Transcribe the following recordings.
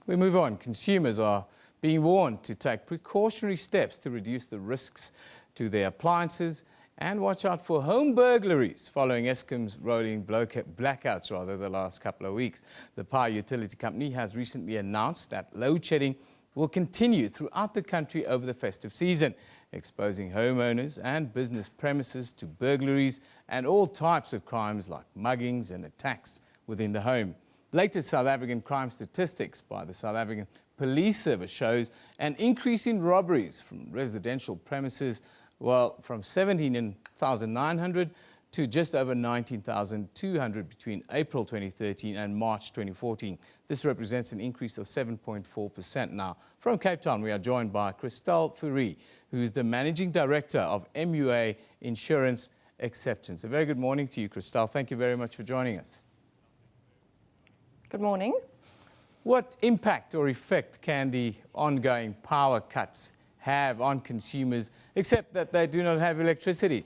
We move on. Consumers are being warned to take precautionary steps to reduce the risks to their appliances and watch out for home burglaries following Eskom's rolling blackouts the last couple of weeks. The power utility company has recently announced that load shedding will continue throughout the country over the festive season, exposing homeowners and business premises to burglaries and all types of crimes like muggings and attacks within the home. Latest South African crime statistics by the South African Police Service shows an increase in robberies from residential premises, from 17,900 to just over 19,200 between April 2013 and March 2014. This represents an increase of 7.4%. Now, from Cape Town, we are joined by Christel Fourie, who is the Managing Director of MUA Insurance Acceptance. A very good morning to you, Christel. Thank you very much for joining us. Good morning. What impact or effect can the ongoing power cuts have on consumers, except that they do not have electricity?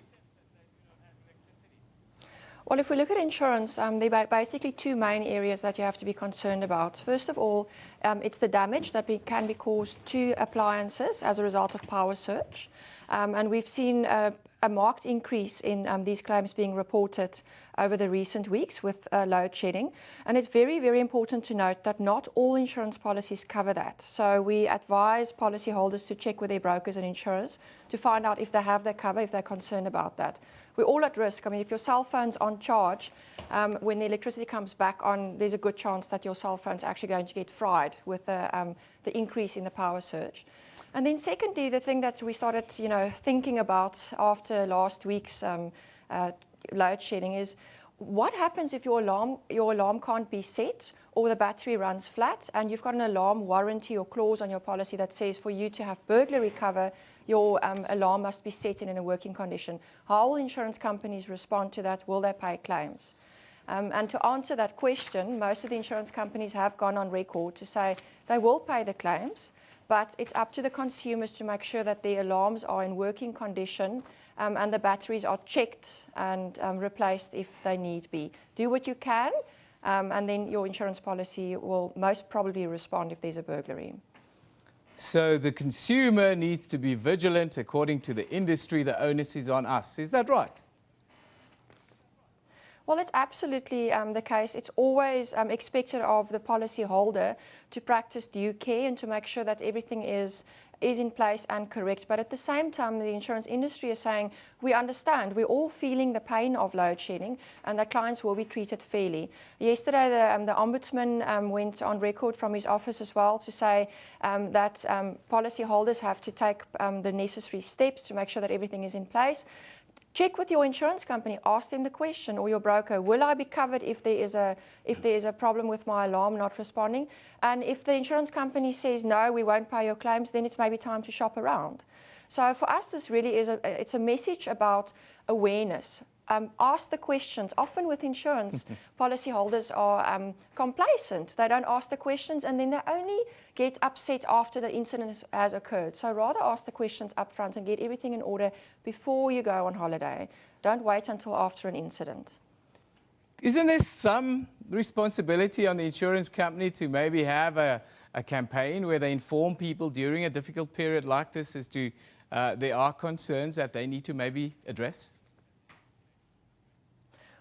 Well, if we look at insurance, there are basically two main areas that you have to be concerned about. First of all, it's the damage that can be caused to appliances as a result of power surge. And we've seen a marked increase in these claims being reported over the recent weeks with load shedding. And it's very, very important to note that not all insurance policies cover that. So we advise policyholders to check with their brokers and insurers to find out if they have their cover, if they're concerned about that. We're all at risk. I mean, if your cell phone's on charge, when the electricity comes back on, there's a good chance that your cell phone's actually going to get fried with the increase in the power surge. And then secondly, the thing that we started, thinking about after last week's load shedding is what happens if your alarm can't be set or the battery runs flat and you've got an alarm warranty or clause on your policy that says for you to have burglary cover, your alarm must be set in a working condition. How will insurance companies respond to that? Will they pay claims? And to answer that question, most of the insurance companies have gone on record to say they will pay the claims, but it's up to the consumers to make sure that their alarms are in working condition and the batteries are checked and replaced if they need be. Do what you can, and then your insurance policy will most probably respond if there's a burglary. So the consumer needs to be vigilant. According to the industry, the onus is on us. Is that right? Well, it's absolutely the case. It's always expected of the policyholder to practice due care and to make sure that everything is in place and correct. But at the same time, the insurance industry is saying, we understand, we're all feeling the pain of load shedding and that clients will be treated fairly. Yesterday, the Ombudsman went on record from his office as well to say that policyholders have to take the necessary steps to make sure that everything is in place. Check with your insurance company, ask them the question, or your broker, will I be covered if there is a problem with my alarm not responding? And if the insurance company says, no, we won't pay your claims, then it's maybe time to shop around. So for us, this really is it's a message about awareness. Ask the questions. Often with insurance, policyholders are complacent. They don't ask the questions and then they only get upset after the incident has occurred. So rather ask the questions up front and get everything in order before you go on holiday. Don't wait until after an incident. Isn't there some responsibility on the insurance company to maybe have a campaign where they inform people during a difficult period like this as to there are concerns that they need to maybe address?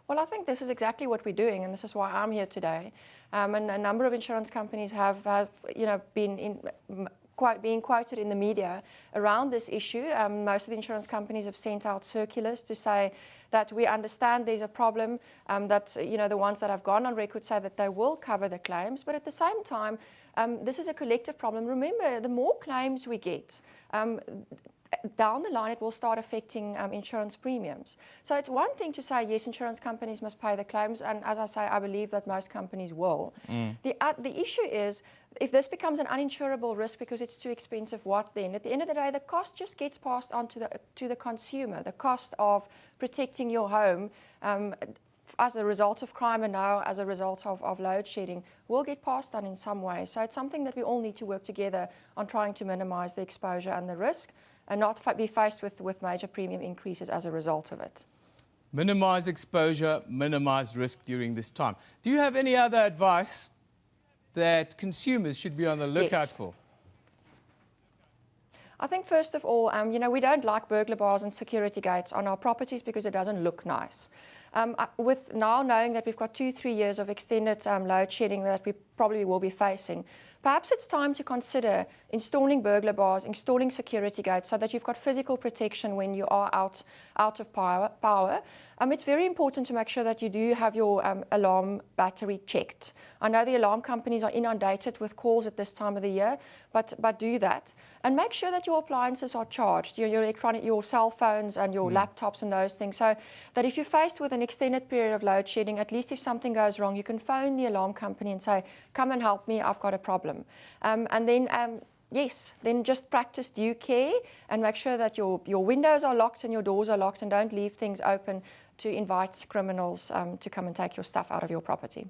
Well, I think this is exactly what we're doing, and this is why I'm here today. And a number of insurance companies have been being quoted in the media around this issue. Most of the insurance companies have sent out circulars to say that we understand there's a problem, that the ones that have gone on record say that they will cover the claims, but at the same time, this is a collective problem. Remember, the more claims we get, down the line, it will start affecting insurance premiums. So it's one thing to say, yes, insurance companies must pay the claims, and as I say, I believe that most companies will. The issue is, if this becomes an uninsurable risk because it's too expensive, what then? At the end of the day, the cost just gets passed on to the consumer. The cost of protecting your home as a result of crime and now as a result of load shedding will get passed on in some way. So it's something that we all need to work together on trying to minimize the exposure and the risk, and not be faced with major premium increases as a result of it. Minimize exposure, minimize risk during this time. Do you have any other advice that consumers should be on the lookout Yes. for? I think first of all, we don't like burglar bars and security gates on our properties because it doesn't look nice. With now knowing that we've got 2-3 years of extended load shedding that we probably will be facing, perhaps it's time to consider installing burglar bars, installing security gates so that you've got physical protection when you are out of power. It's very important to make sure that you do have your alarm battery checked. I know the alarm companies are inundated with calls at this time of the year, but do that. And make sure that your appliances are charged, your cell phones and your laptops and those things, so that if you're faced with an extended period of load shedding, at least if something goes wrong, you can phone the alarm company and say, come and help me, I've got a problem. Yes, then just practice due care and make sure that your windows are locked and your doors are locked, and don't leave things open to invite criminals to come and take your stuff out of your property.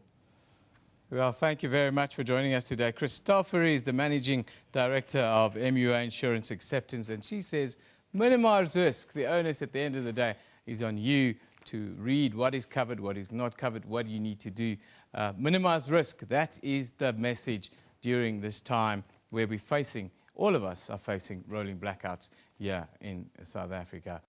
Well, thank you very much for joining us today. Christopher is the Managing Director of MUA Insurance Acceptance, and she says minimize risk. The onus at the end of the day is on you to read what is covered, what is not covered, what you need to do. Minimize risk. That is the message during this time where all of us are facing rolling blackouts here in South Africa.